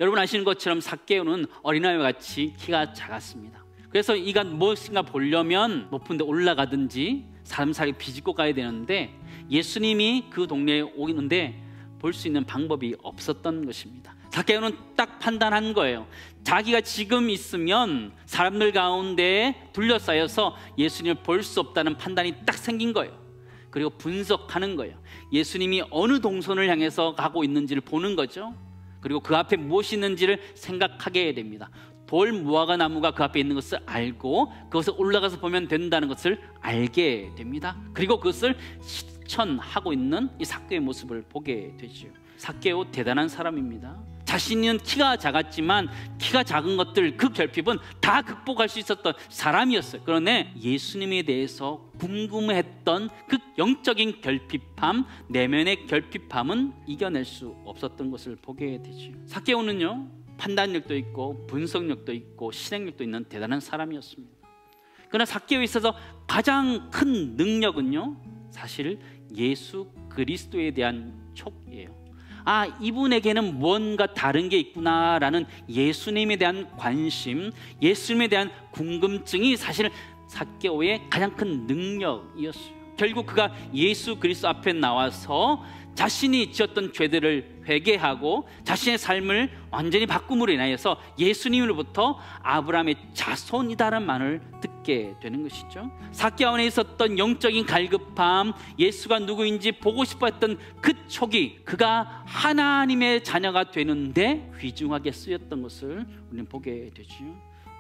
여러분 아시는 것처럼 삭개오는 어린아이와 같이 키가 작았습니다. 그래서 이가 무엇인가 보려면 높은 데 올라가든지 사람 사이에 비집고 가야 되는데 예수님이 그 동네에 오는데 볼 수 있는 방법이 없었던 것입니다. 삭개오는 딱 판단한 거예요. 자기가 지금 있으면 사람들 가운데 둘러싸여서 예수님을 볼 수 없다는 판단이 딱 생긴 거예요. 그리고 분석하는 거예요. 예수님이 어느 동선을 향해서 가고 있는지를 보는 거죠. 그리고 그 앞에 무엇이 있는지를 생각하게 됩니다. 돌 무화과 나무가 그 앞에 있는 것을 알고 그것을 올라가서 보면 된다는 것을 알게 됩니다. 그리고 그것을 실천하고 있는 이 삭개오의 모습을 보게 되죠. 삭개오 대단한 사람입니다. 자신은 키가 작았지만 키가 작은 것들 그 결핍은 다 극복할 수 있었던 사람이었어요. 그런데 예수님에 대해서 궁금했던 그 영적인 결핍함, 내면의 결핍함은 이겨낼 수 없었던 것을 보게 되죠. 삭개오는요, 판단력도 있고 분석력도 있고 실행력도 있는 대단한 사람이었습니다. 그러나 삭개오에 있어서 가장 큰 능력은요, 사실 예수 그리스도에 대한 촉이에요. 아, 이분에게는 뭔가 다른 게 있구나라는 예수님에 대한 관심, 예수님에 대한 궁금증이 사실 삭개오의 가장 큰 능력이었어요. 결국 그가 예수 그리스도 앞에 나와서 자신이 지었던 죄들을 회개하고 자신의 삶을 완전히 바꿈으로 인하여서 예수님으로부터 아브라함의 자손이다라는 말을 듣게 되는 것이죠. 삭개오 안에 있었던 영적인 갈급함, 예수가 누구인지 보고 싶어 했던 그 촉이 그가 하나님의 자녀가 되는데 귀중하게 쓰였던 것을 우리는 보게 되죠.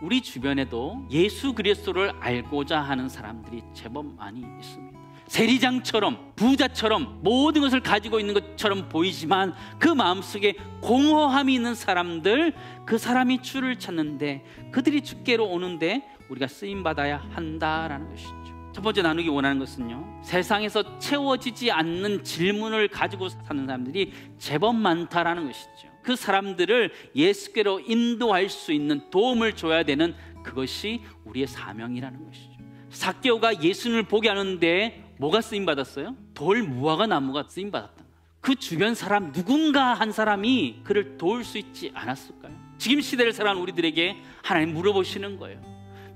우리 주변에도 예수 그리스도를 알고자 하는 사람들이 제법 많이 있습니다. 세리장처럼 부자처럼 모든 것을 가지고 있는 것처럼 보이지만 그 마음속에 공허함이 있는 사람들, 그 사람이 주를 찾는데 그들이 주께로 오는데 우리가 쓰임받아야 한다라는 것이죠. 첫 번째 나누기 원하는 것은요, 세상에서 채워지지 않는 질문을 가지고 사는 사람들이 제법 많다라는 것이죠. 그 사람들을 예수께로 인도할 수 있는 도움을 줘야 되는 그것이 우리의 사명이라는 것이죠. 삭개오가 예수님을 보게 하는데 뭐가 쓰임받았어요? 돌 무화과 나무가 쓰임받았다. 그 주변 사람 누군가 한 사람이 그를 도울 수 있지 않았을까요? 지금 시대를 살아가는 우리들에게 하나님 물어보시는 거예요.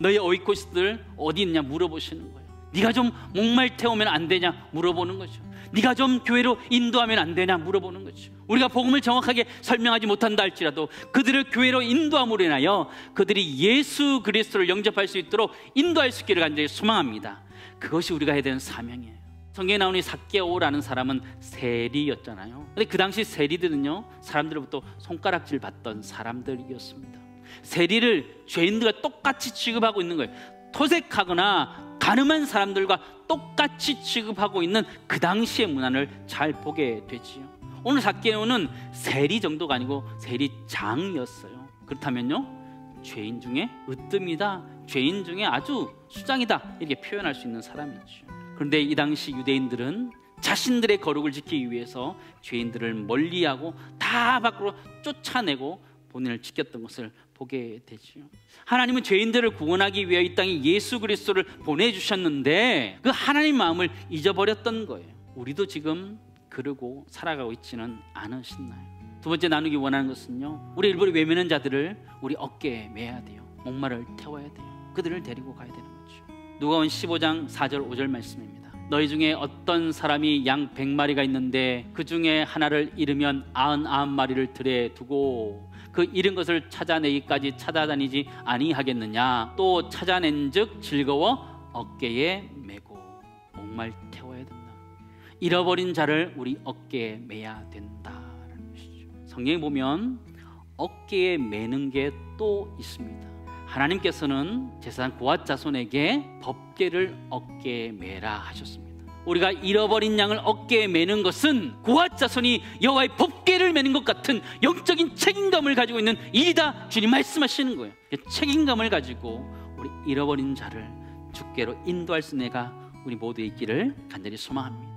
너희 오이코스들 어디 있냐 물어보시는 거예요. 네가 좀 목말 태우면 안 되냐 물어보는 거죠. 네가 좀 교회로 인도하면 안 되냐 물어보는 거죠. 우리가 복음을 정확하게 설명하지 못한다 할지라도 그들을 교회로 인도함으로 인하여 그들이 예수 그리스도를 영접할 수 있도록 인도할 수 있기를 간절히 소망합니다. 그것이 우리가 해야 되는 사명이에요. 성경에 나오는 삭개오라는 사람은 세리였잖아요. 근데 그 당시 세리들은요, 사람들로부터 손가락질 받던 사람들이었습니다. 세리를 죄인들과 똑같이 취급하고 있는 거예요. 토색하거나 가늠한 사람들과 똑같이 취급하고 있는 그 당시의 문화를 잘 보게 되지요. 오늘 삭개오는 세리 정도가 아니고 세리장이었어요. 그렇다면요, 죄인 중에 으뜸이다, 죄인 중에 아주 수장이다, 이렇게 표현할 수 있는 사람이죠. 그런데 이 당시 유대인들은 자신들의 거룩을 지키기 위해서 죄인들을 멀리하고 다 밖으로 쫓아내고 본인을 지켰던 것을 보게 되죠. 하나님은 죄인들을 구원하기 위해 이 땅에 예수 그리스도를 보내주셨는데 그 하나님 마음을 잊어버렸던 거예요. 우리도 지금 그러고 살아가고 있지는 않으시나요? 두 번째 나누기 원하는 것은요, 우리 일부러 외면한 자들을 우리 어깨에 매야 돼요. 목마를 태워야 돼요. 그들을 데리고 가야 되는 거죠. 누가복음 15장 4절 5절 말씀입니다. 너희 중에 어떤 사람이 양 100마리가 있는데 그 중에 하나를 잃으면 99마리를 들에 두고 그 잃은 것을 찾아내기까지 찾아다니지 아니하겠느냐. 또 찾아낸 즉 즐거워 어깨에 메고 목말 태워야 된다. 잃어버린 자를 우리 어깨에 매야 된다라는 것이죠. 성경에 보면 어깨에 매는 게 또 있습니다. 하나님께서는 제사장 고앗 자손에게 법궤를 어깨에 매라 하셨습니다. 우리가 잃어버린 양을 어깨에 매는 것은 고앗 자손이 여호와의 법궤를 매는 것 같은 영적인 책임감을 가지고 있는 일이다, 주님 말씀하시는 거예요. 책임감을 가지고 우리 잃어버린 자를 주께로 인도할 수 있는 애가 우리 모두에 있기를 간절히 소망합니다.